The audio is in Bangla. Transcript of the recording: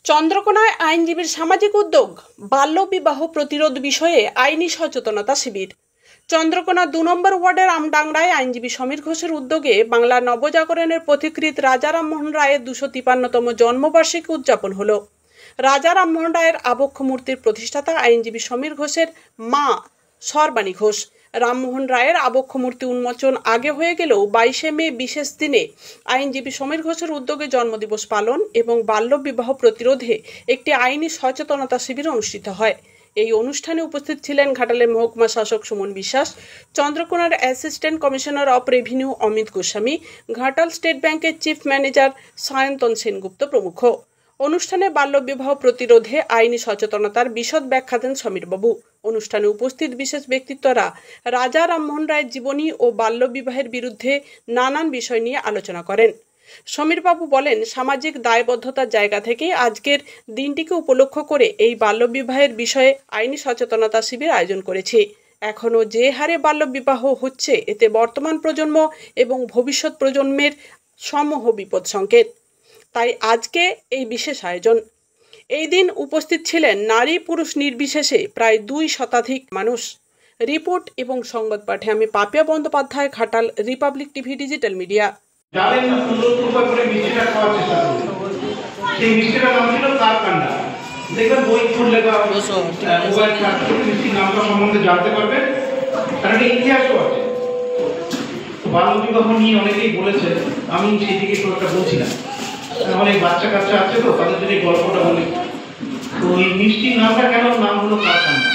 চন্দ্রকোনায় আইনজীবীর সামাজিক উদ্যোগ বাল্যবিবাহ প্রতিরোধ বিষয়ে আইনি সচেতনতা শিবির। চন্দ্রকোনা ২ নম্বর ওয়ার্ডের আমডাংরায় আইনজীবী সমীর ঘোষের উদ্যোগে বাংলা নবজাগরণের পথিকৃৎ রাজা রামমোহন রায়ের ২৫৩তম জন্মবার্ষিকী উদযাপন হলো। রাজা রামমোহন রায়ের আবক্ষ মূর্তির প্রতিষ্ঠাতা আইনজীবী সমীর ঘোষের মা সর্বাণী ঘোষ। রামমোহন রায়ের আবক্ষ মূর্তি উন্মোচন আগে হয়ে গেলেও ২২শে মে বিশেষ দিনে আইনজীবী সমীর ঘোষের উদ্যোগে জন্মদিবস পালন এবং বাল্যবিবাহ প্রতিরোধে একটি আইনি সচেতনতা শিবির অনুষ্ঠিত হয়। এই অনুষ্ঠানে উপস্থিত ছিলেন ঘাটালের মহকুমা শাসক সুমন বিশ্বাস, চন্দ্রকোনার assistant commissioner of revenue Amit Goswami, Ghatal state ব্যাংকের চিফ ম্যানেজার সায়ন্তন সেনগুপ্ত প্রমুখ। অনুষ্ঠানে বাল্যবিবাহ প্রতিরোধে আইনি সচেতনতার বিশদ ব্যাখ্যা দেন সমীরবাবু। অনুষ্ঠানে উপস্থিত বিশেষ ব্যক্তিত্বরা রাজা রামমোহন রায়ের জীবনী ও বাল্যবিবাহের বিরুদ্ধে নানান বিষয় নিয়ে আলোচনা করেন। সমীরবাবু বলেন, সামাজিক দায়বদ্ধতার জায়গা থেকে আজকের দিনটিকে উপলক্ষ করে এই বাল্যবিবাহের বিষয়ে আইনি সচেতনতা শিবির আয়োজন করেছে। এখনও যে হারে বাল্যবিবাহ হচ্ছে, এতে বর্তমান প্রজন্ম এবং ভবিষ্যৎ প্রজন্মের সমূহ বিপদ সংকেত। তাই আজকে এই বিশেষ আয়োজন। এই দিন উপস্থিত ছিলেন নারী পুরুষ নির্বিশেষে প্রায় ২ শতাধিক মানুষ। রিপোর্ট এবং সংবাদ পাঠে আমি Papiya Bandyopadhyay, Ghatal, Republic TV digital media. জানেন না, সুন্দর করে মিষ্টিটা খাওয়ার চেষ্টা করুন। সেই মিষ্টিটার নাম ছিল কারকান্ডা। দেখবেন বই খুললে বা মোবাইল সার্চ করলে মিষ্টির নামটা সম্বন্ধে জানতে পারবেন। তার একটা ইতিহাসও আছে। বাল্যবিবাহ নিয়ে অনেকেই বলেছে, আমি সেই দিকে খুব একটা বলছি না। অনেক বাচ্চা কাচ্চা আছে তো, তাদের যদি গল্পটা বলি, তো ওই মিষ্টির নামটা কেন নাম হলো কারকান্ডা।